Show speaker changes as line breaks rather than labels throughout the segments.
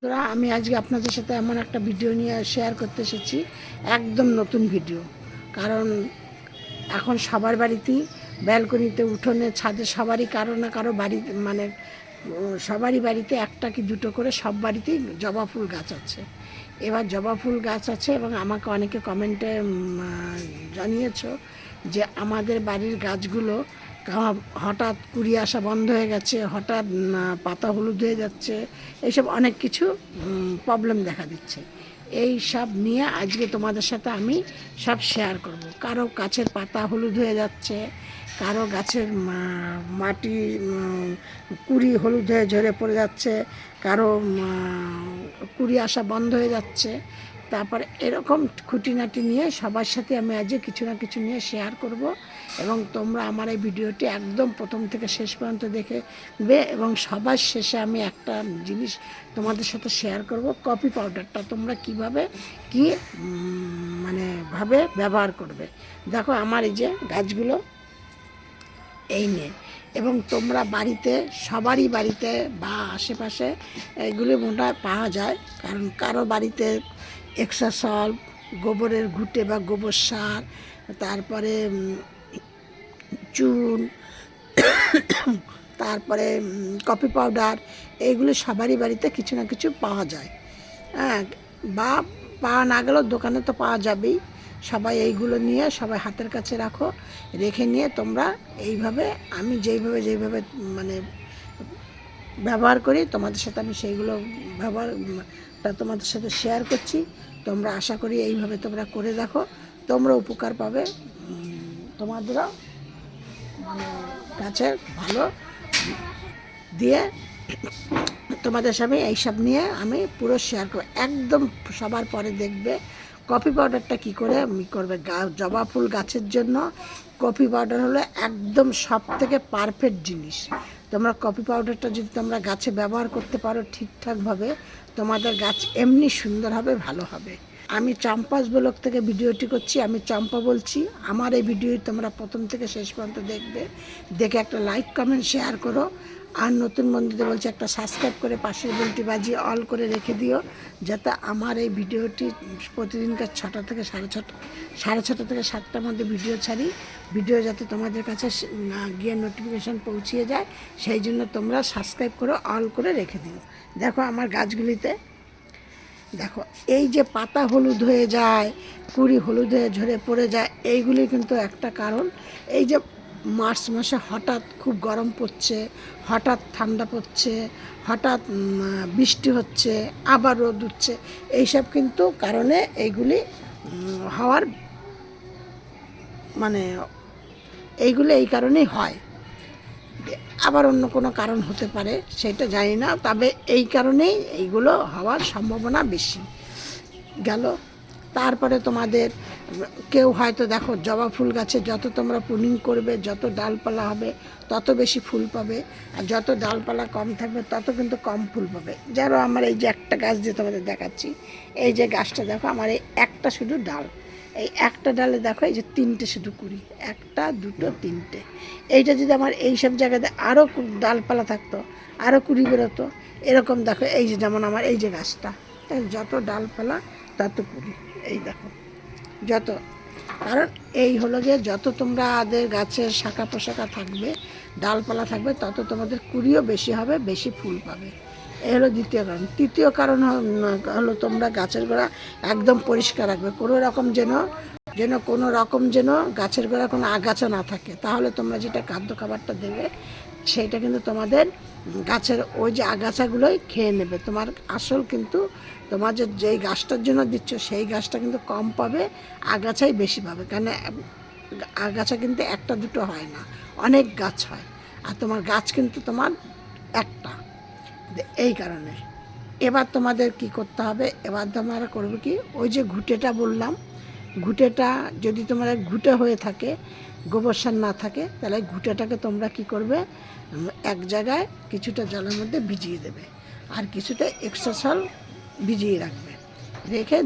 তোরা আমি আজকে আপনাদের সাথে এমন একটা ভিডিও নিয়ে শেয়ার করতে এসেছি, একদম নতুন ভিডিও। কারণ এখন সবার বাড়িতেই ব্যালকনিতে, উঠোনে, ছাদে সবারই কারো না কারো বাড়ি, মানে সবারই বাড়িতে একটা কি দুটো করে সব বাড়িতেই জবা ফুল গাছ আছে। এবার জবা ফুল গাছ আছে এবং আমাকে অনেকে কমেন্টে জানিয়েছো যে আমাদের বাড়ির গাছগুলো হঠাৎ কুড়ি আসা বন্ধ হয়ে গেছে, হঠাৎ পাতা হলুদ হয়ে যাচ্ছে, এইসব অনেক কিছু প্রবলেম দেখা দিচ্ছে। এই সব নিয়ে আজকে তোমাদের সাথে আমি সব শেয়ার করব। কারো গাছের পাতা হলুদ হয়ে যাচ্ছে, কারো গাছের মাটি কুড়ি হলুদ হয়ে ঝরে পড়ে যাচ্ছে, কারো কুড়ি আসা বন্ধ হয়ে যাচ্ছে। তারপরে এরকম খুঁটিনাটি নিয়ে সবার সাথে আমি আজকে কিছু না কিছু নিয়ে শেয়ার করব। এবং তোমরা আমার এই ভিডিওটি একদম প্রথম থেকে শেষ পর্যন্ত দেখবে। এবং সবার শেষে আমি একটা জিনিস তোমাদের সাথে শেয়ার করব, কফি পাউডারটা তোমরা কিভাবে কি মানে ভাবে ব্যবহার করবে। দেখো আমার এই যে গাছগুলো এই নিয়ে, এবং তোমরা বাড়িতে সবারই বাড়িতে বা আশেপাশে এগুলি মোটা পাওয়া যায়। কারণ কারো বাড়িতে এক্সাসল, গোবরের ঘুঁটে বা গোবর সার, তারপরে চুন, তারপরে কফি পাউডার, এইগুলো সবারই বাড়িতে কিছু না কিছু পাওয়া যায়। হ্যাঁ, বা পাওয়া না গেলেও দোকানে তো পাওয়া যাবেই। সবাই এইগুলো নিয়ে সবাই হাতের কাছে রাখো, রেখে নিয়ে তোমরা এইভাবে আমি যেইভাবে মানে ব্যবহার করি তোমাদের সাথে আমি সেইগুলো ব্যবহারটা তোমাদের সাথে শেয়ার করছি। তোমরা আশা করি এইভাবে তোমরা করে দেখো, তোমরা উপকার পাবে, তোমাদেরও মানে গাছের ভালো দিয়ে তোমাদের সামনে এইসব নিয়ে আমি পুরো শেয়ার করব। একদম সবার পরে দেখবে কফি পাউডারটা কী করে করবে। জবা ফুল গাছের জন্য কফি পাউডার হলো একদম সব থেকে পারফেক্ট জিনিস। তোমরা কফি পাউডারটা যদি তোমরা গাছে ব্যবহার করতে পারো ঠিকঠাকভাবে, তোমাদের গাছ এমনি সুন্দর হবে, ভালো হবে। আমি চম্পাস ব্লগ থেকে ভিডিওটি করছি, আমি চম্পা বলছি। আমার এই ভিডিও তোমরা প্রথম থেকে শেষ পর্যন্ত দেখবে, দেখে একটা লাইক কমেন্ট শেয়ার করো। আর নতুন বন্ধুদের বলছি একটা সাবস্ক্রাইব করে পাশের বেলটি বাজিয়ে অল করে রেখে দিও, যাতে আমার এই ভিডিওটি প্রতিদিনকার 6টা থেকে 6:30, 6:30 থেকে 7টার মধ্যে ভিডিও ছাড়ি। ভিডিও যাতে তোমাদের কাছে গিয়ে নোটিফিকেশান পৌঁছিয়ে যায়, সেই জন্য তোমরা সাবস্ক্রাইব করে অল করে রেখে দিও। দেখো আমার গাছগুলিতে, দেখো এই যে পাতা হলুদ হয়ে যায়, কুড়ি হলুদ হয়ে ঝরে পড়ে যায়, এইগুলি কিন্তু একটা কারণ। এই যে মার্চ মাসে হঠাৎ খুব গরম পড়ছে, হঠাৎ ঠান্ডা পড়ছে, হঠাৎ বৃষ্টি হচ্ছে, আবার রোদ উঠছে, এইসব কিন্তু কারণে এইগুলি হওয়ার মানে এইগুলো এই কারণেই হয়। আবার অন্য কোনো কারণ হতে পারে, সেটা জানি না, তবে এই কারণেই এইগুলো হওয়ার সম্ভাবনা বেশি গেল। তারপরে তোমাদের কেউ হয়তো দেখো জবা ফুল গাছে যত তোমরা প্রুনিং করবে, যত ডালপালা হবে তত বেশি ফুল পাবে, আর যত ডালপালা কম থাকবে তত কিন্তু কম ফুল পাবে। যারা আমার এই যে একটা গাছ দিয়ে তোমাদের দেখাচ্ছি, এই যে গাছটা দেখো আমার এই একটা শুধু ডাল, এই একটা ডালে দেখো এই যে 3টে শুধু কুড়ি, 1, 2, 3টে। এইটা যদি আমার এইসব জায়গাতে আরও ডালপালা থাকতো, আরও কুড়ি বেরোতো। এরকম দেখো এই যে যেমন আমার এই যে গাছটা, যত ডালপালা তত কুড়ি, এই দেখো যত। কারণ এই হলো যে যত তোমাদের গাছের শাখা পোশাখা থাকবে, ডালপালা থাকবে, তত তোমাদের কুড়িও বেশি হবে, বেশি ফুল পাবে। এই হলো দ্বিতীয় কারণ। তৃতীয় কারণ হলো তোমরা গাছের গোড়া একদম পরিষ্কার রাখবে। কোনো রকম যেন গাছের গোড়া কোনো আগাছা না থাকে। তাহলে তোমরা যেটা খাদ্য খাবারটা দেবে সেইটা কিন্তু তোমাদের গাছের ওই যে আগাছাগুলোই খেয়ে নেবে। তোমার আসল কিন্তু তোমার যেই গাছটার জন্য দিচ্ছ সেই গাছটা কিন্তু কম পাবে, আগাছাই বেশি পাবে। কারণ আগাছা কিন্তু একটা দুটো হয় না, অনেক গাছ হয়, আর তোমার গাছ কিন্তু তোমার একটা। এই কারণে এবার তোমাদের কি করতে হবে, এবার তোমরা করবে কি, ওই যে ঘুঁটেটা বললাম, ঘুঁটেটা যদি তোমার ঘুঁটে হয়ে থাকে, গোবর সার না থাকে, তাহলে ঘুঁটেটাকে তোমরা কি করবে, এক জায়গায় কিছুটা জলের মধ্যে ভিজিয়ে দেবে, আর কিছুটা এক্সট্রা ভিজিয়ে রাখবে। রেখে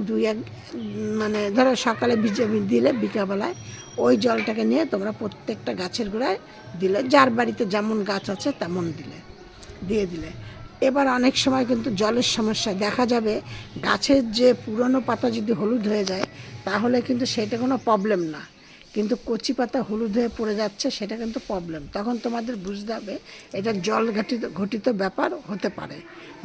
মানে ধরো সকালে ভিজিয়ে দিলে, বিকালবেলায় ওই জলটাকে নিয়ে তোমরা প্রত্যেকটা গাছের গোড়ায় দিলে, যার বাড়িতে যেমন গাছ আছে তেমন দিয়ে দিলে। এবার অনেক সময় কিন্তু জলের সমস্যা দেখা যাবে, গাছের যে পুরনো পাতা যদি হলুদ হয়ে যায় তাহলে কিন্তু সেটা কোনো প্রবলেম না, কিন্তু কচি পাতা হলুদ হয়ে পড়ে যাচ্ছে সেটা কিন্তু প্রবলেম। তখন তোমাদের বুঝতে হবে এটা জল ঘটিত ব্যাপার হতে পারে।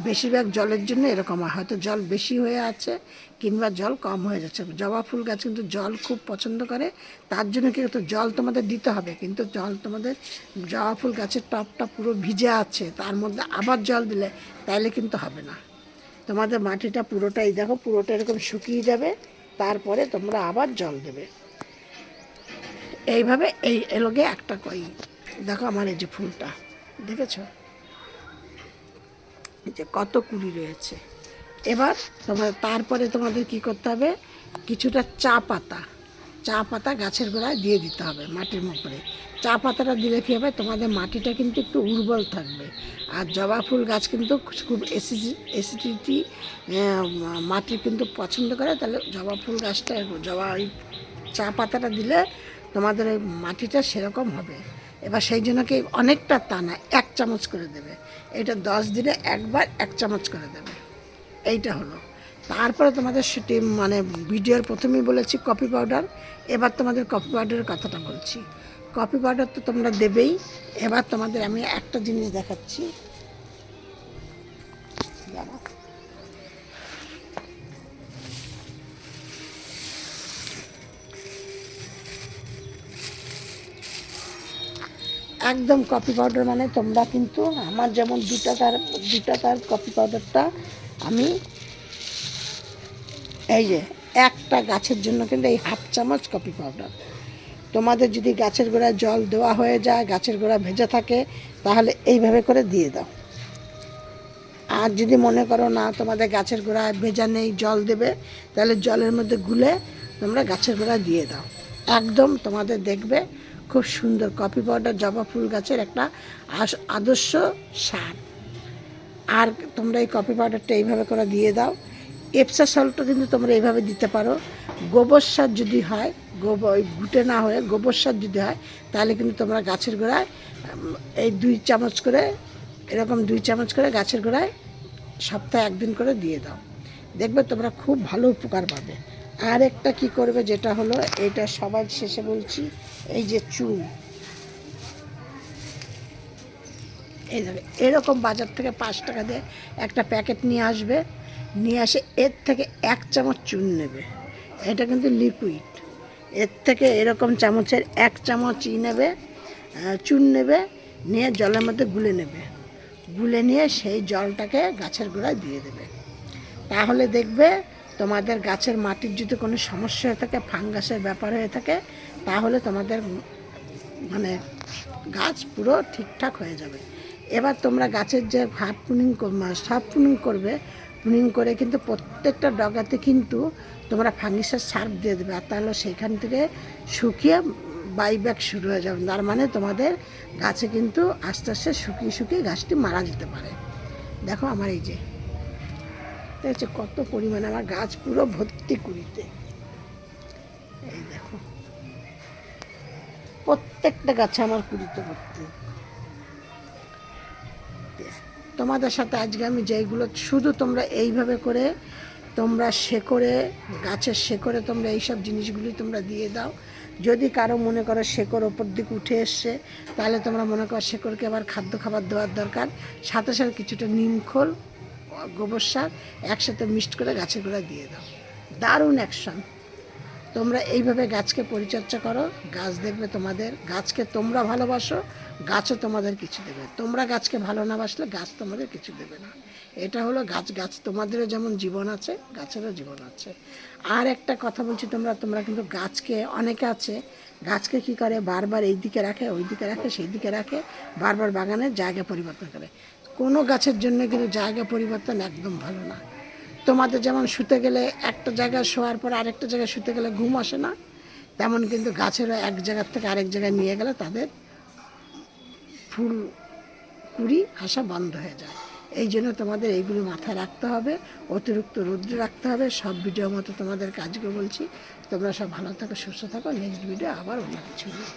বেশিরভাগ জলের জন্য এরকম হয়, হয়তো জল বেশি হয়ে আছে কিংবা জল কম হয়ে যাচ্ছে। জবা ফুল গাছ কিন্তু জল খুব পছন্দ করে, তার জন্য কিন্তু জল তোমাদের দিতে হবে, কিন্তু জল তোমাদের জবা ফুল গাছের টপটা পুরো ভিজে আছে, তার মধ্যে আবার জল দিলে তাইলে কিন্তু হবে না। তোমাদের মাটিটা পুরোটাই দেখো, পুরোটা এরকম শুকিয়ে যাবে, তারপরে তোমরা আবার জল দেবে। এইভাবে এই এলোগে একটা কই দেখো, আমার এই যে ফুলটা দেখেছ, এই যে কত কুড়ি রয়েছে। এবার তারপরে তোমাদের কি করতে হবে, কিছুটা চা পাতা গাছের গোড়ায় দিয়ে দিতে হবে মাটির উপরে। চা পাতাটা দিলে কী হবে, তোমাদের মাটিটা কিন্তু একটু উর্বর থাকবে। আর জবা ফুল গাছ কিন্তু খুব অ্যাসিডিটি মাটি কিন্তু পছন্দ করে, তাহলে জবা ফুল গাছটা ওই চা পাতাটা দিলে তোমাদের ওই মাটিটা সেরকম হবে। এবার সেই জন্য কি অনেকটা তা না, 1 চামচ করে দেবে। এটা 10 দিনে একবার 1 চামচ করে দেবে। এইটা হলো। তারপরে তোমাদের সেটি মানে ভিডিওর প্রথমেই বলেছি কফি পাউডার, এবার তোমাদের কফি পাউডারের কথাটা বলছি। কফি পাউডার তো তোমরা দেবেই। এবার তোমাদের আমি একটা জিনিস দেখাচ্ছি, একদম কফি পাউডার মানে তোমরা কিন্তু আমার যেমন দুটা তার কফি পাউডারটা আমি এই যে একটা গাছের জন্য কিন্তু এই 1/2 চামচ কফি পাউডার। তোমাদের যদি গাছের গোড়ায় জল দেওয়া হয়ে যায়, গাছের গোড়া ভেজা থাকে, তাহলে এইভাবে করে দিয়ে দাও। আর যদি মনে করো না তোমাদের গাছের গোড়ায় ভেজা নেই, জল দেবে, তাহলে জলের মধ্যে গুলে তোমরা গাছের গোড়ায় দিয়ে দাও। একদম তোমাদের দেখবে খুব সুন্দর কফি পাউডার জবা ফুল গাছের একটা আদর্শ সার। আর তোমরা এই কফি পাউডারটা এইভাবে করে দিয়ে দাও। এপসা সল্টও কিন্তু তোমরা এইভাবে দিতে পারো। গোবর সার যদি হয়, ওই ঘুটে না হয়ে গোবর সার যদি হয়, তাহলে কিন্তু তোমরা গাছের গোড়ায় এই 2 চামচ করে, এরকম 2 চামচ করে গাছের গোড়ায় সপ্তাহে 1 দিন করে দিয়ে দাও। দেখবে তোমরা খুব ভালো উপকার পাবে। আর একটা কী করবে, যেটা হলো এটা সবার শেষে বলছি, এই যে চুন, এই দেখবে এরকম বাজার থেকে 5 টাকা দিয়ে একটা প্যাকেট নিয়ে আসবে, নিয়ে আসে এর থেকে 1 চামচ চুন নেবে। এটা কিন্তু লিকুইড, এর থেকে এরকম চামচের 1 চামচ নেবে, চুন নেবে, নিয়ে জলের মধ্যে গুলে নেবে, গুলে নিয়ে সেই জলটাকে গাছের গোড়ায় দিয়ে দেবে। তাহলে দেখবে তোমাদের গাছের মাটির যদি কোনো সমস্যা হয়ে থাকে, ফাঙ্গাসের ব্যাপার হয়ে থাকে, তাহলে তোমাদের মানে গাছ পুরো ঠিকঠাক হয়ে যাবে। এবার তোমরা গাছের যে হাত সব প্রুনিং করবে, প্রুনিং করে কিন্তু প্রত্যেকটা ডগাতে কিন্তু তোমরা ফাঙ্গিসাইড সার্ফ দিয়ে দেবে। আর তাহলে সেইখান থেকে শুকিয়ে বাইব্যাক শুরু হয়ে যাবে। তার মানে তোমাদের গাছে কিন্তু আস্তে আস্তে শুকিয়ে গাছটি মারা যেতে পারে। দেখো আমার এই যে দেখছো কত পরিমাণে আমার গাছ পুরো ভর্তি কুড়িতে। এই দেখো প্রত্যেকটা গাছে আমার কুড়িতে ভর্তি। তোমাদের সাথে আজকে আমি যেইগুলো শুধু তোমরা এইভাবে করে তোমরা শেকড়ে, গাছের শেকড়ে তোমরা এইসব জিনিসগুলি তোমরা দিয়ে দাও। যদি কারো মনে করো শেকড় ওপর দিকে উঠে এসছে, তাহলে তোমরা মনে করো শেকড়কে আবার খাদ্য খাবার দেওয়ার দরকার। সাথে সাথে কিছুটা নিমখোল, গোবর সার একসাথে মিক্সড করে গাছের গোড়ায় দিয়ে দাও। দারুণ অ্যাকশন। তোমরা এইভাবে গাছকে পরিচর্যা করো, গাছ দেখবে তোমাদের, গাছকে তোমরা ভালোবাসো, গাছও তোমাদের কিছু দেবে। তোমরা গাছকে ভালো না বাসলে গাছ তোমাদের কিছু দেবে না। এটা হলো গাছ তোমাদেরও যেমন জীবন আছে, গাছেরও জীবন আছে। আর একটা কথা বলছি, তোমরা কিন্তু গাছকে, অনেকে আছে গাছকে কি করে বারবার এই দিকে রাখে, ওই দিকে রাখে, সেই দিকে রাখে, বারবার বাগানের জায়গা পরিবর্তন করে। কোনো গাছের জন্য কিন্তু জায়গা পরিবর্তন একদম ভালো না। তোমাদের যেমন শুতে গেলে একটা জায়গায় শোয়ার পর আরেকটা জায়গায় শুতে গেলে ঘুম আসে না, তেমন কিন্তু গাছেরও এক জায়গার থেকে আরেক জায়গায় নিয়ে গেলে তাদের ফুল কুড়ি আসা বন্ধ হয়ে যায়। এই জন্য তোমাদের এইগুলো মাথায় রাখতে হবে, অতিরিক্ত রৌদ্রে রাখতে হবে। সব ভিডিও মতো তোমাদের কাজকে বলছি। তোমরা সব ভালো থাকো, সুস্থ থাকো। নেক্সট ভিডিও আবার অন্য কিছু নিয়ে।